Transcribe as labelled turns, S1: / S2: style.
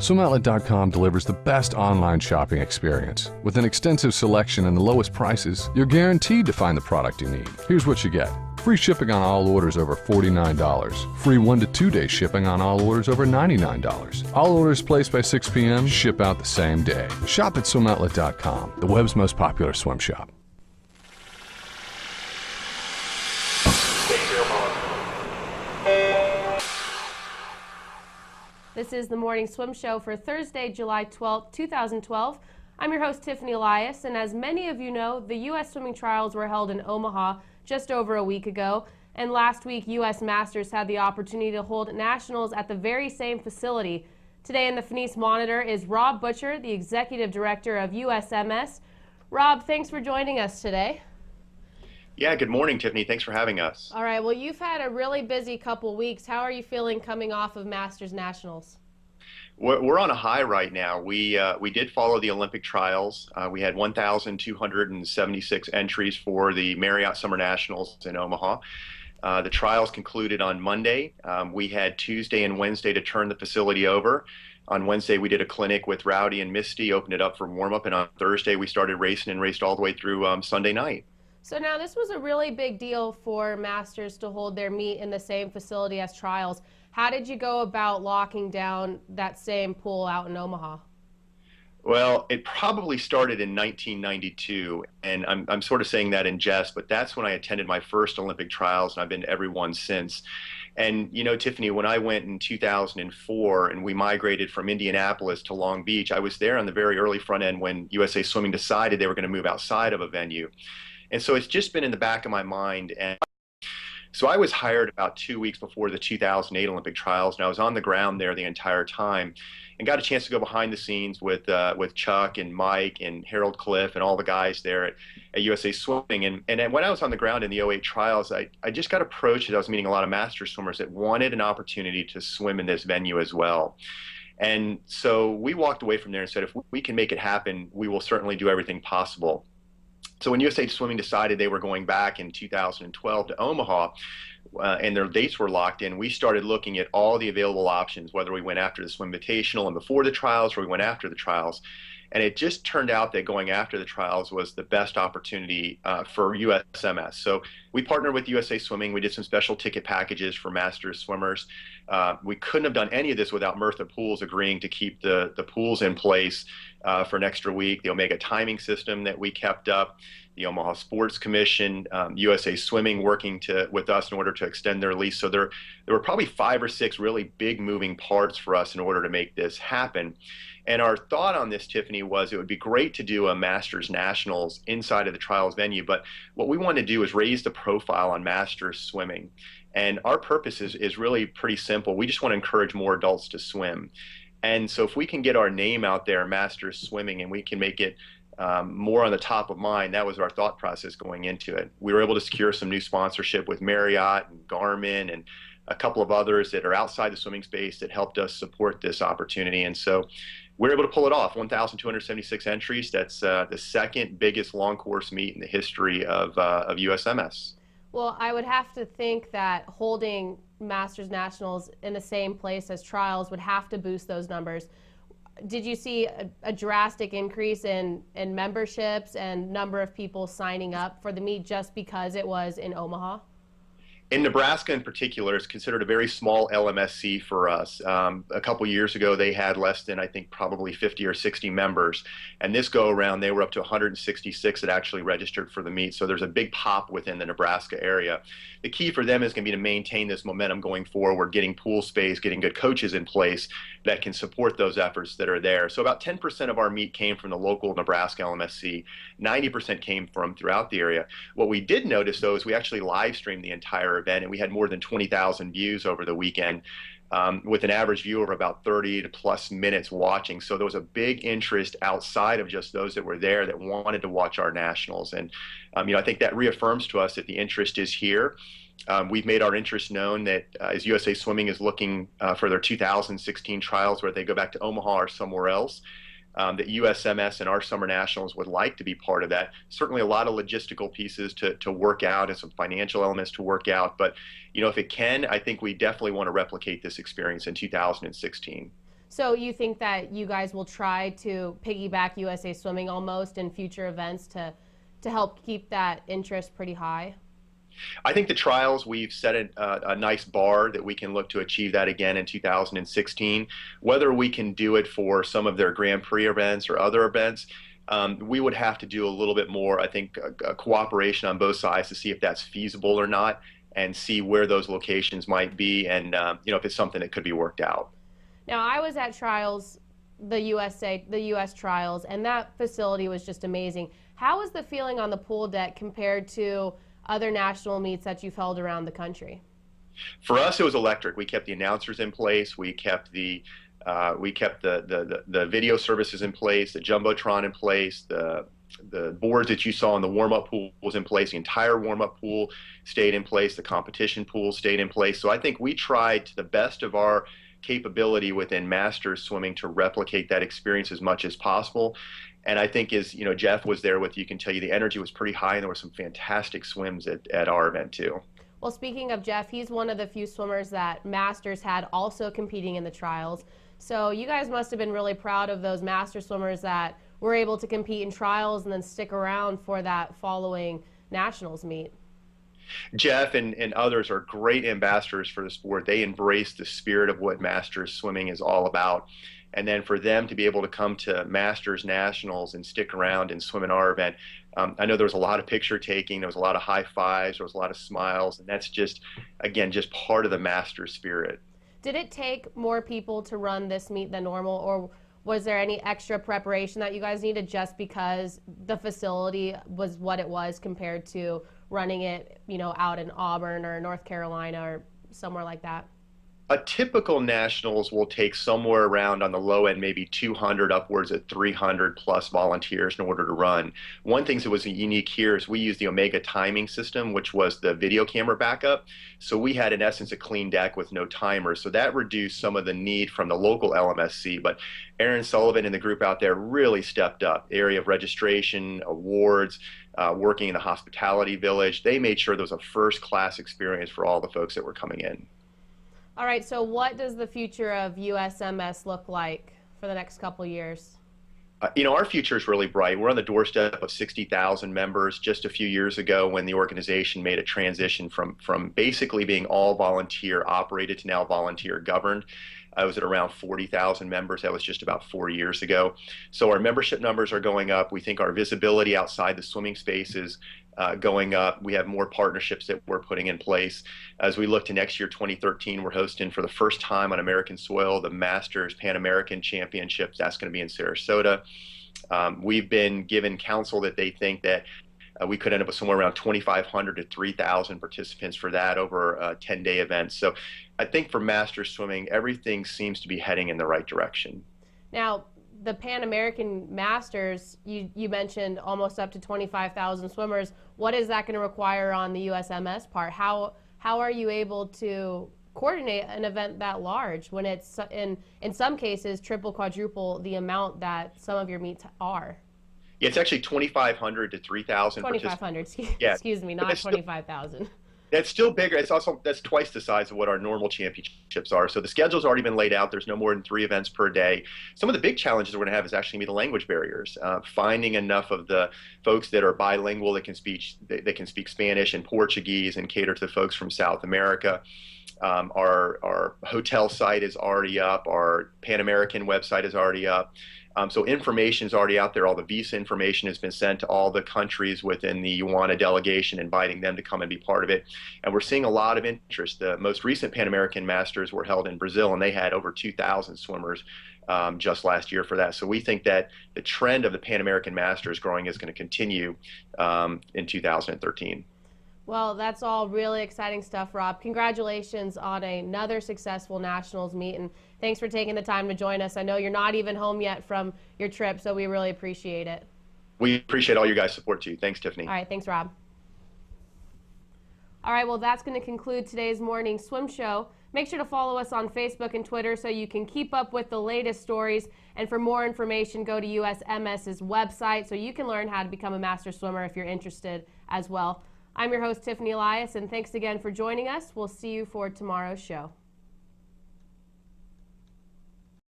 S1: SwimOutlet.com delivers the best online shopping experience. With an extensive selection and the lowest prices, you're guaranteed to find the product you need. Here's what you get. Free shipping on all orders over $49. Free 1 to 2 day shipping on all orders over $99. All orders placed by 6 p.m. ship out the same day. Shop at SwimOutlet.com, the web's most popular swim shop.
S2: This is the Morning Swim Show for Thursday, July 12th, 2012. I'm your host, Tiffany Elias, and as many of you know, the U.S. swimming trials were held in Omaha just over a week ago, and last week U.S. Masters had the opportunity to hold nationals at the very same facility. Today in the Phoenix Monitor is Rob Butcher, the Executive Director of USMS. Rob, thanks for joining us today.
S3: Yeah, good morning, Tiffany. Thanks for having us.
S2: All right, well, you've had a really busy couple weeks. How are you feeling coming off of Masters Nationals?
S3: We're on a high right now. We did follow the Olympic trials. We had 1,276 entries for the Marriott Summer Nationals in Omaha. The trials concluded on Monday. We had Tuesday and Wednesday to turn the facility over. On Wednesday, we did a clinic with Rowdy and Misty, opened it up for warm-up, and on Thursday, we started racing and raced all the way through Sunday night.
S2: So now this was a really big deal for Masters to hold their meet in the same facility as trials. How did you go about locking down that same pool out in Omaha?
S3: Well, it probably started in 1992, and I'm sort of saying that in jest, but that's when I attended my first Olympic trials, and I've been to every one since. And, you know, Tiffany, when I went in 2004 and we migrated from Indianapolis to Long Beach, I was there on the very early front end when USA Swimming decided they were going to move outside of a venue. And so it's just been in the back of my mind. And so I was hired about 2 weeks before the 2008 Olympic trials, and I was on the ground there the entire time and got a chance to go behind the scenes with Chuck and Mike and Harold Cliff and all the guys there at USA Swimming. And when I was on the ground in the '08 trials, I just got approached as I was meeting a lot of master swimmers that wanted an opportunity to swim in this venue as well. And so we walked away from there and said, if we can make it happen, we will certainly do everything possible. So when USA Swimming decided they were going back in 2012 to Omaha, and their dates were locked in, we started looking at all the available options, whether we went after the Swim Invitational and before the trials, or we went after the trials. And it just turned out that going after the trials was the best opportunity for USMS. So we partnered with USA Swimming. We did some special ticket packages for Masters swimmers. We couldn't have done any of this without Mertha Pools agreeing to keep the pools in place for an extra week. The Omega timing system that we kept up, the Omaha Sports Commission, USA Swimming working with us in order to extend their lease. So there were probably 5 or 6 really big moving parts for us in order to make this happen. And our thought on this, Tiffany, was it would be great to do a Masters Nationals inside of the trials venue, but what we want to do is raise the profile on Masters swimming. And our purpose is really pretty simple. We just want to encourage more adults to swim. And so if we can get our name out there, Masters Swimming, and we can make it more on the top of mind, that was our thought process going into it. We were able to secure some new sponsorship with Marriott and Garmin and a couple of others that are outside the swimming space that helped us support this opportunity. And so we're able to pull it off. 1,276 entries. That's the second biggest long course meet in the history of USMS.
S2: Well, I would have to think that holding Masters Nationals in the same place as trials would have to boost those numbers. Did you see a drastic increase in memberships and number of people signing up for the meet just because it was in Omaha?
S3: In Nebraska in particular, it's considered a very small LMSC for us. A couple years ago, they had less than, I think, probably 50 or 60 members. And this go around, they were up to 166 that actually registered for the meet. So there's a big pop within the Nebraska area. The key for them is going to be to maintain this momentum going forward, getting pool space, getting good coaches in place that can support those efforts that are there. So about 10% of our meet came from the local Nebraska LMSC. 90% came from throughout the area. What we did notice, though, is we actually live streamed the entire event, and we had more than 20,000 views over the weekend, with an average view of about 30 to plus minutes watching. So there was a big interest outside of just those that were there that wanted to watch our nationals. And I think that reaffirms to us that the interest is here. We've made our interest known that as USA Swimming is looking for their 2016 trials, whether they go back to Omaha or somewhere else, that USMS and our Summer Nationals would like to be part of that. Certainly a lot of logistical pieces to work out and some financial elements to work out. But, if it can, I think we definitely want to replicate this experience in 2016.
S2: So you think that you guys will try to piggyback USA Swimming almost in future events to help keep that interest pretty high?
S3: I think the trials, we've set a nice bar that we can look to achieve that again in 2016. Whether we can do it for some of their Grand Prix events or other events, we would have to do a little bit more, I think, a cooperation on both sides to see if that's feasible or not, and see where those locations might be, and if it's something that could be worked out.
S2: Now, I was at trials, the U.S. trials, and that facility was just amazing. How was the feeling on the pool deck compared to other national meets that you've held around the country?
S3: For us, it was electric. We kept the announcers in place. We kept the video services in place, the jumbotron in place, the boards that you saw in the warm-up pool was in place. The entire warm-up pool stayed in place. The competition pool stayed in place. So I think we tried to the best of our capability within Masters swimming to replicate that experience as much as possible. And I think as Jeff was there with you, can tell you the energy was pretty high, and there were some fantastic swims at our event too.
S2: Well, speaking of Jeff, he's one of the few swimmers that Masters had also competing in the trials. So you guys must have been really proud of those Masters swimmers that were able to compete in trials and then stick around for that following Nationals meet.
S3: Jeff and others are great ambassadors for the sport. They embrace the spirit of what Masters swimming is all about. And then for them to be able to come to Masters Nationals and stick around and swim in our event, I know there was a lot of picture taking, there was a lot of high fives, there was a lot of smiles, and that's just, again, just part of the Masters spirit.
S2: Did it take more people to run this meet than normal, or was there any extra preparation that you guys needed just because the facility was what it was compared to running it, out in Auburn or North Carolina or somewhere like that?
S3: A typical nationals will take somewhere around on the low end, maybe 200 upwards of 300 plus volunteers in order to run. One thing that was unique here is we used the Omega timing system, which was the video camera backup. So we had, in essence, a clean deck with no timers. So that reduced some of the need from the local LMSC. But Aaron Sullivan and the group out there really stepped up. Area of registration, awards, working in the hospitality village. They made sure there was a first-class experience for all the folks that were coming in.
S2: All right, so what does the future of USMS look like for the next couple years?
S3: Our future is really bright. We're on the doorstep of 60,000 members. Just a few years ago, when the organization made a transition from basically being all volunteer operated to now volunteer governed, I was at around 40,000 members. That was just about 4 years ago. So our membership numbers are going up. We think our visibility outside the swimming space is going up. We have more partnerships that we're putting in place. As we look to next year, 2013, we're hosting for the first time on American soil the Masters Pan American Championships. That's going to be in Sarasota. We've been given counsel that they think that we could end up with somewhere around 2,500 to 3,000 participants for that over a 10-day event. So I think for Masters swimming, everything seems to be heading in the right direction.
S2: Now, the Pan American Masters, you mentioned almost up to 25,000 swimmers. What is that going to require on the USMS part? How are you able to coordinate an event that large when it's in some cases triple, quadruple the amount that some of your meets are?
S3: Yeah, it's actually 2,500 to 3,000.
S2: 2,500.
S3: Yeah.
S2: Excuse me, not 25,000.
S3: That's still bigger. That's twice the size of what our normal championships are. So the schedule's already been laid out. There's no more than 3 events per day. Some of the big challenges we're going to have is actually going to be the language barriers. Finding enough of the folks that are bilingual that can speak Spanish and Portuguese and cater to the folks from South America. Our hotel site is already up. Our Pan American website is already up. So information is already out there. All the visa information has been sent to all the countries within the UANA delegation, inviting them to come and be part of it. And we're seeing a lot of interest. The most recent Pan American Masters were held in Brazil, and they had over 2,000 swimmers just last year for that. So we think that the trend of the Pan American Masters growing is going to continue in 2013.
S2: Well, that's all really exciting stuff, Rob. Congratulations on another successful Nationals meet, and thanks for taking the time to join us. I know you're not even home yet from your trip, so we really appreciate it.
S3: We appreciate all your guys' support, too. Thanks, Tiffany.
S2: All right, thanks, Rob. All right, well, that's going to conclude today's morning swim show. Make sure to follow us on Facebook and Twitter so you can keep up with the latest stories. And for more information, go to USMS's website so you can learn how to become a master swimmer if you're interested as well. I'm your host, Tiffany Elias, and thanks again for joining us. We'll see you for tomorrow's show.